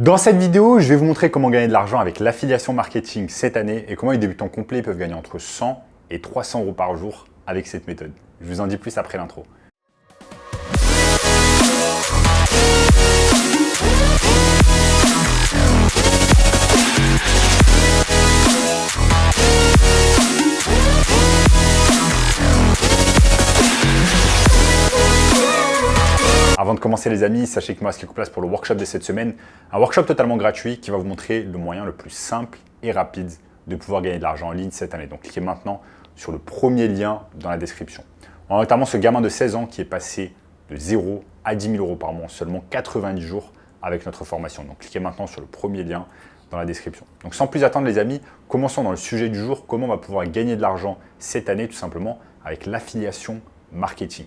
Dans cette vidéo, je vais vous montrer comment gagner de l'argent avec l'affiliation marketing cette année et comment les débutants complets peuvent gagner entre 100 et 300 euros par jour avec cette méthode. Je vous en dis plus après l'intro. Avant de commencer les amis, sachez qu'il me reste quelques places pour le workshop de cette semaine. Un workshop totalement gratuit qui va vous montrer le moyen le plus simple et rapide de pouvoir gagner de l'argent en ligne cette année. Donc cliquez maintenant sur le premier lien dans la description. On a notamment ce gamin de 16 ans qui est passé de 0 à 10 000 euros par mois en seulement 90 jours avec notre formation. Donc cliquez maintenant sur le premier lien dans la description. Donc sans plus attendre les amis, commençons dans le sujet du jour. Comment on va pouvoir gagner de l'argent cette année tout simplement avec l'affiliation marketing.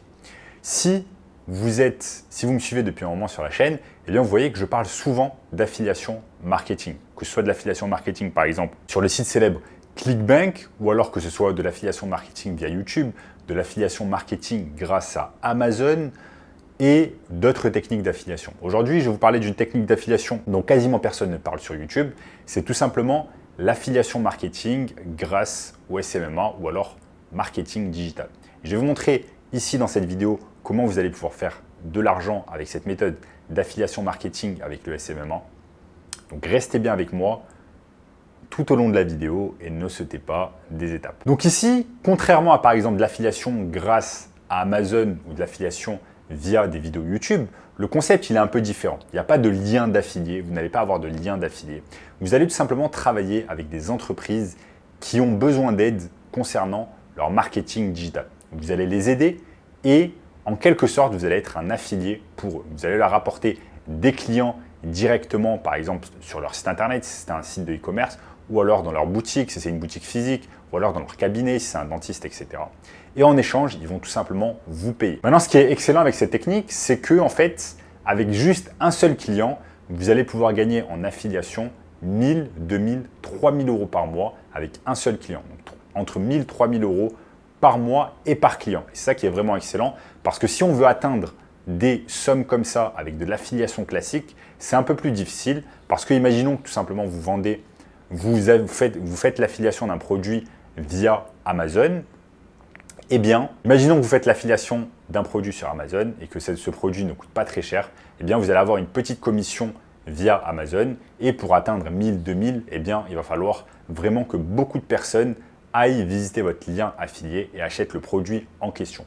Si vous me suivez depuis un moment sur la chaîne, eh bien vous voyez que je parle souvent d'affiliation marketing. Que ce soit de l'affiliation marketing par exemple sur le site célèbre ClickBank ou alors que ce soit de l'affiliation marketing via YouTube, de l'affiliation marketing grâce à Amazon et d'autres techniques d'affiliation. Aujourd'hui, je vais vous parler d'une technique d'affiliation dont quasiment personne ne parle sur YouTube. C'est tout simplement l'affiliation marketing grâce au SMMA ou alors marketing digital. Je vais vous montrer ici dans cette vidéo comment vous allez pouvoir faire de l'argent avec cette méthode d'affiliation marketing avec le SMMA. Donc restez bien avec moi tout au long de la vidéo et ne sautez pas des étapes. Donc ici, contrairement à par exemple de l'affiliation grâce à Amazon ou de l'affiliation via des vidéos YouTube, le concept il est un peu différent. Il n'y a pas de lien d'affilié, vous n'allez pas avoir de lien d'affilié. Vous allez tout simplement travailler avec des entreprises qui ont besoin d'aide concernant leur marketing digital. Vous allez les aider et en quelque sorte, vous allez être un affilié pour eux. Vous allez leur apporter des clients directement, par exemple, sur leur site internet, si c'est un site de e-commerce, ou alors dans leur boutique, si c'est une boutique physique, ou alors dans leur cabinet, si c'est un dentiste, etc. Et en échange, ils vont tout simplement vous payer. Maintenant, ce qui est excellent avec cette technique, c'est que, en fait, avec juste un seul client, vous allez pouvoir gagner en affiliation 1000, 2000, 3000 euros par mois avec un seul client. Donc, entre 1000, 3000 euros par mois et par client. Et c'est ça qui est vraiment excellent parce que si on veut atteindre des sommes comme ça avec de l'affiliation classique, c'est un peu plus difficile parce que imaginons que tout simplement vous faites l'affiliation d'un produit via Amazon. Eh bien, imaginons que vous faites l'affiliation d'un produit sur Amazon et que ce produit ne coûte pas très cher. Eh bien, vous allez avoir une petite commission via Amazon et pour atteindre 1000, 2000, eh bien, il va falloir vraiment que beaucoup de personnes aillent visiter votre lien affilié et achètent le produit en question.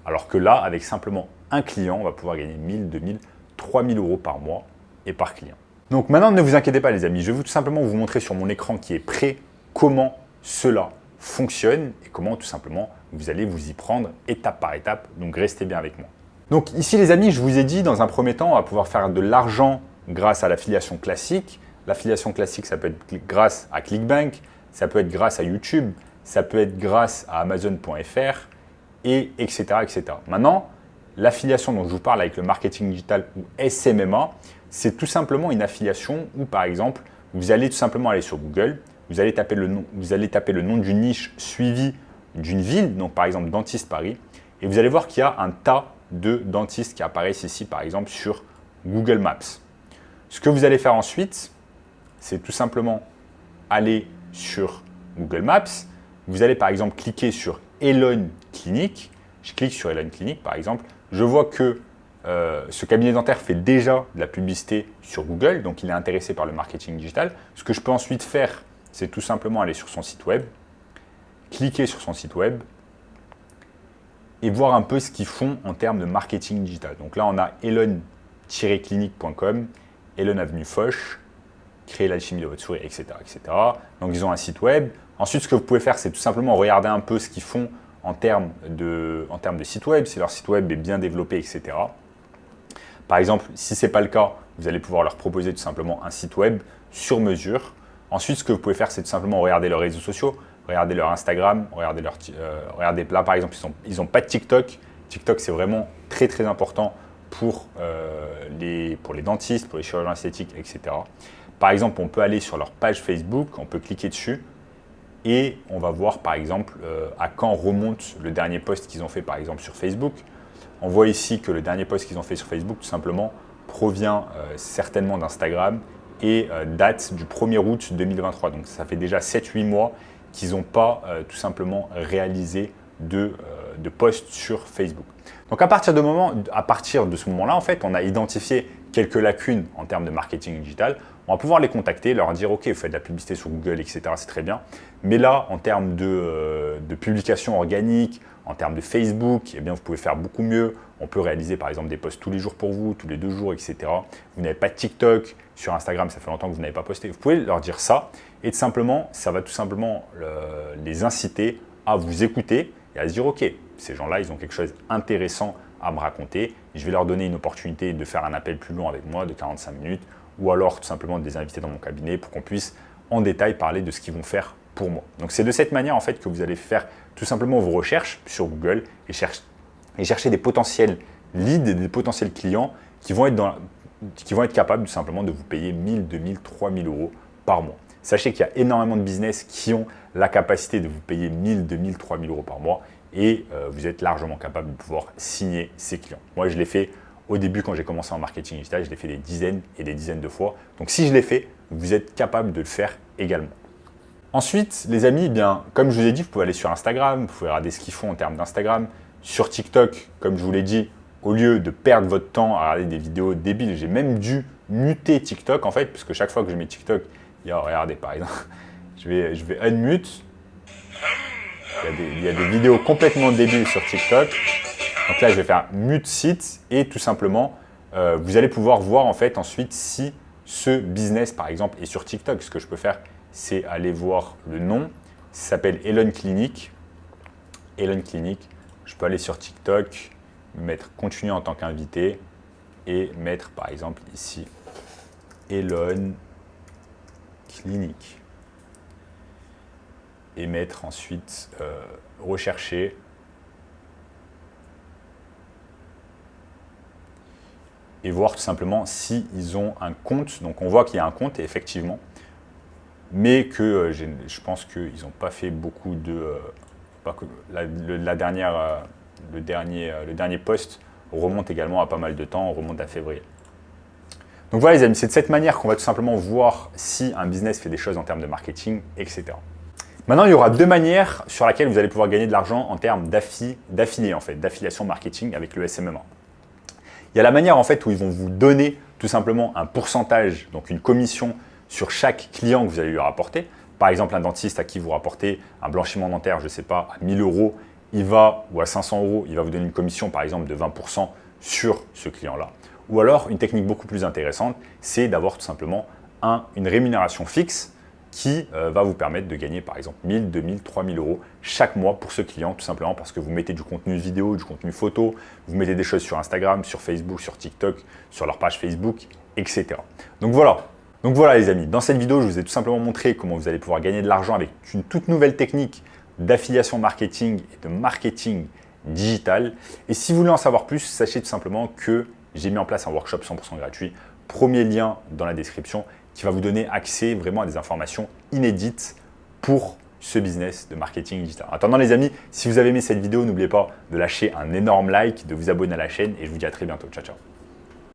Alors que là, avec simplement un client, on va pouvoir gagner 1000, 2000, 3000 euros par mois et par client. Donc maintenant, ne vous inquiétez pas les amis, je vais tout simplement vous montrer sur mon écran qui est prêt comment cela fonctionne et comment tout simplement vous allez vous y prendre étape par étape. Donc restez bien avec moi. Donc ici les amis, je vous ai dit dans un premier temps, on va pouvoir faire de l'argent grâce à l'affiliation classique. L'affiliation classique, ça peut être grâce à ClickBank, ça peut être grâce à YouTube, ça peut être grâce à Amazon.fr et etc., etc. Maintenant, l'affiliation dont je vous parle avec le marketing digital ou SMMA, c'est tout simplement une affiliation où par exemple, vous allez tout simplement aller sur Google, vous allez taper le nom d'une niche suivie d'une ville, donc par exemple Dentiste Paris, et vous allez voir qu'il y a un tas de dentistes qui apparaissent ici par exemple sur Google Maps. Ce que vous allez faire ensuite, c'est tout simplement aller sur Google Maps. Vous allez par exemple cliquer sur Elon Clinic. Je clique sur Elon Clinic par exemple. Je vois que ce cabinet dentaire fait déjà de la publicité sur Google, donc il est intéressé par le marketing digital. Ce que je peux ensuite faire, c'est tout simplement aller sur son site web, cliquer sur son site web et voir un peu ce qu'ils font en termes de marketing digital. Donc là, on a elon-clinic.com, Elon Avenue Foch, créer l'alchimie de votre sourire, etc., etc. Donc, ils ont un site web. Ensuite, ce que vous pouvez faire, c'est tout simplement regarder un peu ce qu'ils font en termes de site web, si leur site web est bien développé, etc. Par exemple, si ce n'est pas le cas, vous allez pouvoir leur proposer tout simplement un site web sur mesure. Ensuite, ce que vous pouvez faire, c'est tout simplement regarder leurs réseaux sociaux, regarder leur Instagram, regarder là, par exemple, ils n'ont pas de TikTok. TikTok, c'est vraiment très, très important pour les dentistes, pour les chirurgiens esthétiques, etc. Par exemple, on peut aller sur leur page Facebook, on peut cliquer dessus et on va voir par exemple à quand remonte le dernier post qu'ils ont fait par exemple sur Facebook. On voit ici que le dernier post qu'ils ont fait sur Facebook tout simplement provient certainement d'Instagram et date du 1er août 2023. Donc ça fait déjà 7-8 mois qu'ils n'ont pas tout simplement réalisé de post sur Facebook. Donc à partir de ce moment-là, en fait, on a identifié quelques lacunes en termes de marketing digital. On va pouvoir les contacter, leur dire « Ok, vous faites de la publicité sur Google, etc. C'est très bien. Mais là, en termes de publication organique, en termes de Facebook, eh bien, vous pouvez faire beaucoup mieux. On peut réaliser par exemple des posts tous les jours pour vous, tous les 2 jours, etc. Vous n'avez pas de TikTok, sur Instagram, ça fait longtemps que vous n'avez pas posté. Vous pouvez leur dire ça et ça va tout simplement les inciter à vous écouter et à se dire « Ok, ces gens-là, ils ont quelque chose d'intéressant à me raconter. Je vais leur donner une opportunité de faire un appel plus long avec moi de 45 minutes ou alors tout simplement de les inviter dans mon cabinet pour qu'on puisse en détail parler de ce qu'ils vont faire pour moi. » Donc c'est de cette manière en fait que vous allez faire tout simplement vos recherches sur Google et chercher des potentiels leads et des potentiels clients qui vont être capables tout simplement de vous payer 1000, 2000, 3000 euros par mois. Sachez qu'il y a énormément de business qui ont la capacité de vous payer 1000, 2000, 3000 euros par mois et vous êtes largement capable de pouvoir signer ces clients. Moi, je l'ai fait au début quand j'ai commencé en marketing digital, je l'ai fait des dizaines et des dizaines de fois. Donc, si je l'ai fait, vous êtes capable de le faire également. Ensuite, les amis, eh bien, comme je vous ai dit, vous pouvez aller sur Instagram, vous pouvez regarder ce qu'ils font en termes d'Instagram. Sur TikTok, comme je vous l'ai dit, au lieu de perdre votre temps à regarder des vidéos débiles, j'ai même dû muter TikTok en fait, parce que chaque fois que je mets TikTok, regardez par exemple, je vais unmute. Il y a des vidéos complètement débiles sur TikTok. Donc là, je vais faire mute site et tout simplement, vous allez pouvoir voir en fait ensuite si ce business par exemple est sur TikTok. Ce que je peux faire, c'est aller voir le nom. Ça s'appelle Elon Clinic. Elon Clinic. Je peux aller sur TikTok, mettre continuer en tant qu'invité et mettre par exemple ici Elon Clinic. Et mettre ensuite rechercher. Et voir tout simplement s'ils ont un compte. Donc on voit qu'il y a un compte effectivement, mais que je pense qu'ils n'ont pas fait beaucoup de… le dernier post remonte également à pas mal de temps, on remonte à février. Donc voilà les amis, c'est de cette manière qu'on va tout simplement voir si un business fait des choses en termes de marketing, etc. Maintenant, il y aura 2 manières sur lesquelles vous allez pouvoir gagner de l'argent en termes d'affilié, en fait, d'affiliation marketing avec le SMMA. Il y a la manière en fait où ils vont vous donner tout simplement un pourcentage, donc une commission sur chaque client que vous allez lui rapporter. Par exemple, un dentiste à qui vous rapportez un blanchiment dentaire, je ne sais pas, à 1000 euros, ou à 500 euros, il va vous donner une commission par exemple de 20% sur ce client-là. Ou alors, une technique beaucoup plus intéressante, c'est d'avoir tout simplement une rémunération fixe qui va vous permettre de gagner par exemple 1000, 2000, 3000 euros chaque mois pour ce client, tout simplement parce que vous mettez du contenu vidéo, du contenu photo, vous mettez des choses sur Instagram, sur Facebook, sur TikTok, sur leur page Facebook, etc. Donc voilà les amis, dans cette vidéo, je vous ai tout simplement montré comment vous allez pouvoir gagner de l'argent avec une toute nouvelle technique d'affiliation marketing et de marketing digital. Et si vous voulez en savoir plus, sachez tout simplement que j'ai mis en place un workshop 100% gratuit. Premier lien dans la description qui va vous donner accès vraiment à des informations inédites pour ce business de marketing digital. En attendant les amis, si vous avez aimé cette vidéo, n'oubliez pas de lâcher un énorme like, de vous abonner à la chaîne et je vous dis à très bientôt. Ciao, ciao.